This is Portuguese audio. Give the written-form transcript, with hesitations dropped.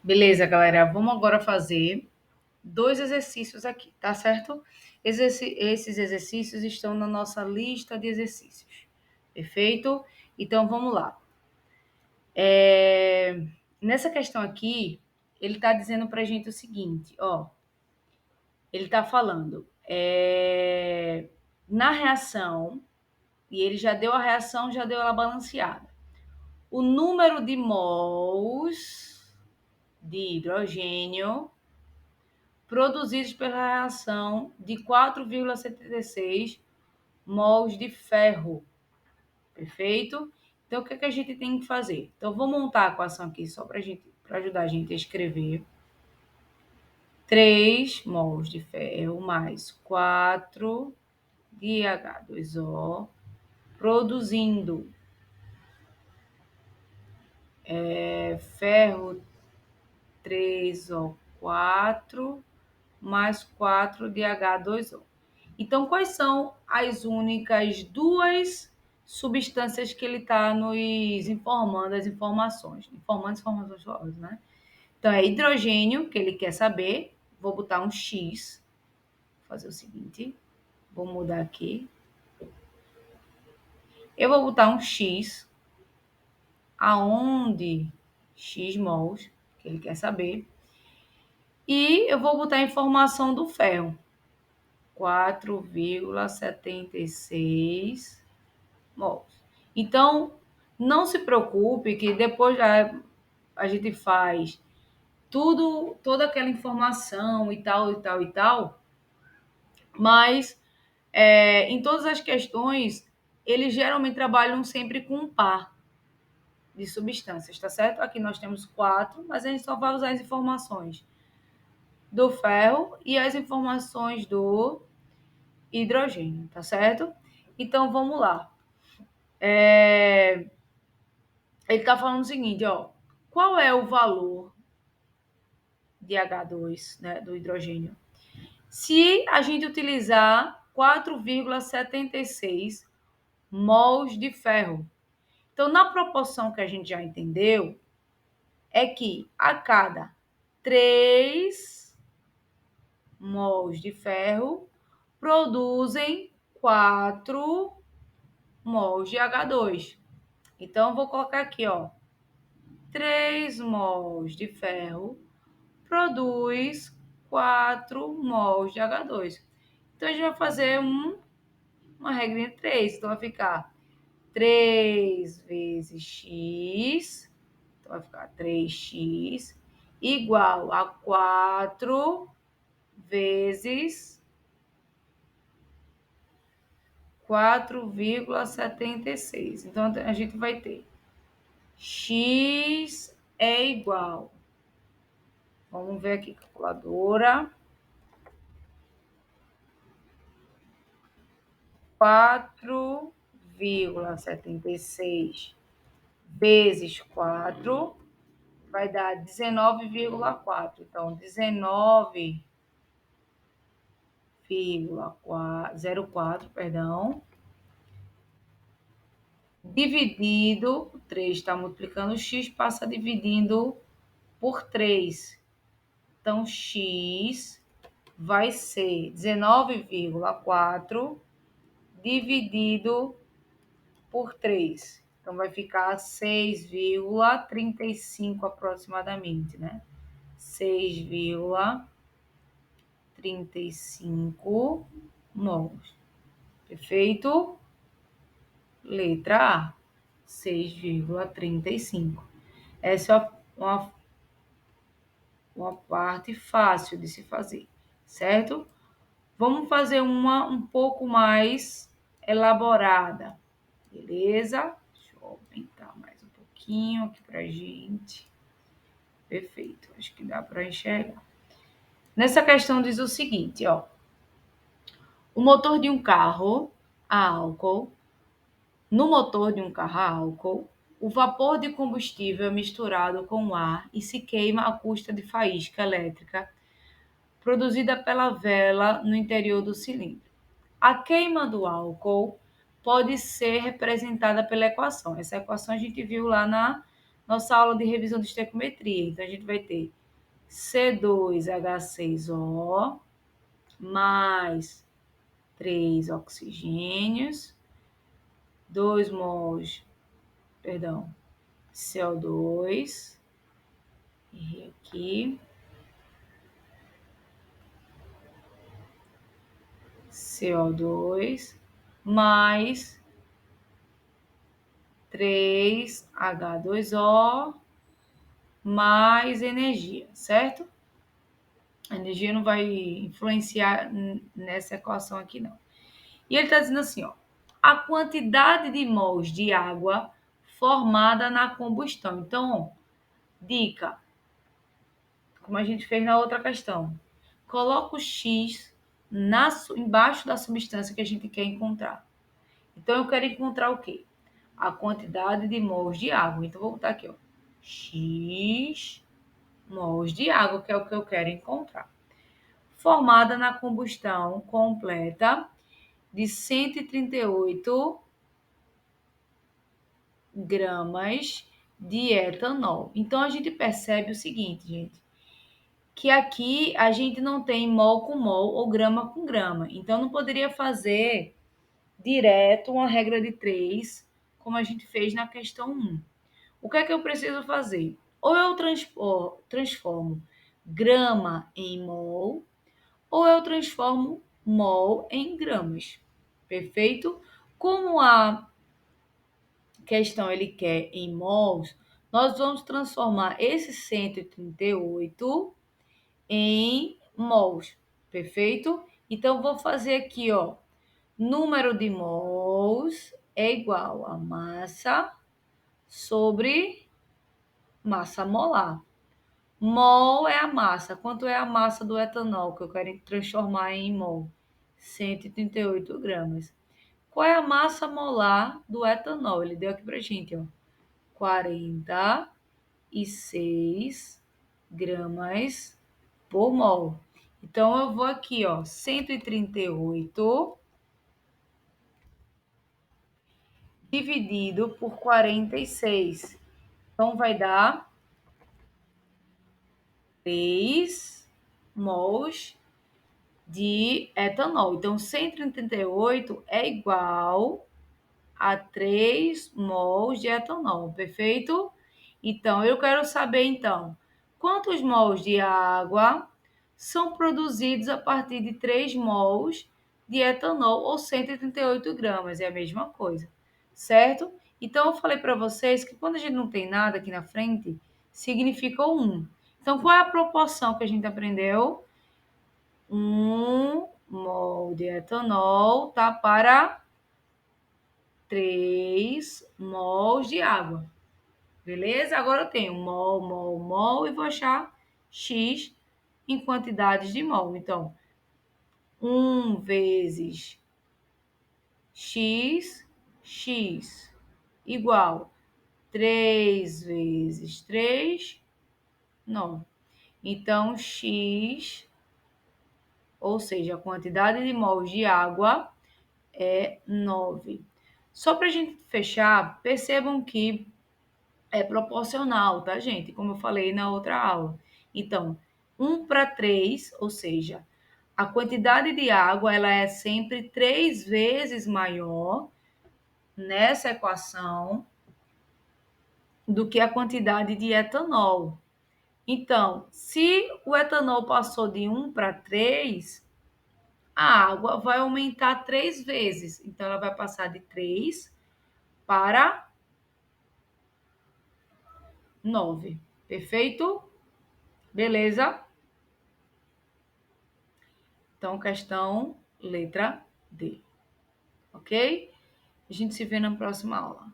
Beleza, galera? Vamos agora fazer dois exercícios aqui, tá certo? Esses exercícios estão na nossa lista de exercícios. Perfeito? Então vamos lá. Nessa questão aqui, ele está dizendo para a gente o seguinte, ó. Ele está falando na reação, e ele já deu a reação, já deu ela balanceada. O número de mols de hidrogênio produzidos pela reação de 4,76 mols de ferro. Perfeito? Então, o que, é que a gente tem que fazer? Então, vou montar a equação aqui só para ajudar a gente a escrever. 3 mols de ferro mais 4 de H2O, produzindo ferro 3O4 mais 4 de H2O. Então, quais são as únicas duas substâncias que ele está nos informando as informações? Informações, né? Então, é hidrogênio, que ele quer saber. Vou botar um X. Vou fazer o seguinte. Vou mudar aqui. Eu vou botar um X, aonde X mols, que ele quer saber. E eu vou botar a informação do ferro. 4,76 mols. Então, não se preocupe que depois a gente faz toda aquela informação e tal, e tal, e tal, mas em todas as questões, eles geralmente trabalham sempre com um par de substâncias, tá certo? Aqui nós temos 4, mas a gente só vai usar as informações do ferro e as informações do hidrogênio, tá certo? Então, vamos lá. Ele está falando o seguinte, ó. Qual é o valor de H2, né, do hidrogênio? Se a gente utilizar 4,76 mols de ferro. Então, na proporção que a gente já entendeu, é que a cada 3 mols de ferro produzem 4 mols de H2. Então, eu vou colocar aqui, ó, 3 mols de ferro produz 4 mols de H2. Então, a gente vai fazer uma regrinha de 3. Então, vai ficar 3 vezes x, então vai ficar 3x, igual a 4 vezes 4,76. Então, a gente vai ter x é igual. Vamos ver aqui, calculadora. 4,76 vezes 4 vai dar 19,4. Então, 19,04, perdão, dividido, 3 está multiplicando x, passa dividindo por 3. Então, x vai ser 19,4 dividido por 3. Então, vai ficar 6,35 aproximadamente, né? 6,35 mols. Perfeito? Letra A, 6,35. Essa é uma parte fácil de se fazer, certo? Vamos fazer uma um pouco mais elaborada, beleza? Deixa eu aumentar mais um pouquinho aqui pra gente. Perfeito, acho que dá para enxergar. Nessa questão diz o seguinte, ó. O motor de um carro a álcool, no motor de um carro a álcool, o vapor de combustível é misturado com ar e se queima à custa de faísca elétrica produzida pela vela no interior do cilindro. A queima do álcool pode ser representada pela equação. Essa equação a gente viu lá nossa aula de revisão de estequiometria. Então, a gente vai ter C2H6O mais 3 oxigênios, 2 mols, perdão, CO2, errei aqui, CO2, mais 3H2O, mais energia, certo? A energia não vai influenciar nessa equação aqui, não. E ele está dizendo assim, ó, a quantidade de mols de água formada na combustão. Então, dica, como a gente fez na outra questão, coloca o X embaixo da substância que a gente quer encontrar. Então, eu quero encontrar o quê? A quantidade de mols de água. Então, vou botar aqui, ó, X mols de água, que é o que eu quero encontrar. Formada na combustão completa de 138 gramas de etanol. Então, a gente percebe o seguinte, gente, que aqui a gente não tem mol com mol ou grama com grama. Então, não poderia fazer direto uma regra de 3, como a gente fez na questão 1. O que é que eu preciso fazer? Ou eu transformo grama em mol, ou eu transformo mol em gramas. Perfeito? Como a questão ele quer em mols, nós vamos transformar esse 138 em mols. Perfeito? Então, vou fazer aqui, ó, número de mols é igual a massa sobre massa molar. Mol é a massa. Quanto é a massa do etanol que eu quero transformar em mol? 138 gramas. Qual é a massa molar do etanol? Ele deu aqui pra gente, ó. 46 gramas por mol. Então, eu vou aqui, ó, 138 dividido por 46. Então, vai dar 3 mols de etanol. Então, 138 é igual a 3 mols de etanol, perfeito? Então, eu quero saber, então, quantos mols de água são produzidos a partir de 3 mols de etanol ou 138 gramas, é a mesma coisa, certo? Então, eu falei para vocês que quando a gente não tem nada aqui na frente, significa 1. Então, qual é a proporção que a gente aprendeu? 1 mol de etanol tá para 3 mols de água. Beleza? Agora eu tenho mol, mol, mol e vou achar X em quantidades de mol. Então, 1 vezes X, X igual 3 vezes 3, 9. Então, X, ou seja, a quantidade de mols de água é 9. Só para a gente fechar, percebam que é proporcional, tá, gente? Como eu falei na outra aula. Então, 1 para 3, ou seja, a quantidade de água ela é sempre 3 vezes maior nessa equação do que a quantidade de etanol. Então, se o etanol passou de 1 para 3, a água vai aumentar 3 vezes. Então, ela vai passar de 3 para 9. Perfeito? Beleza? Então, questão letra D. Ok? A gente se vê na próxima aula.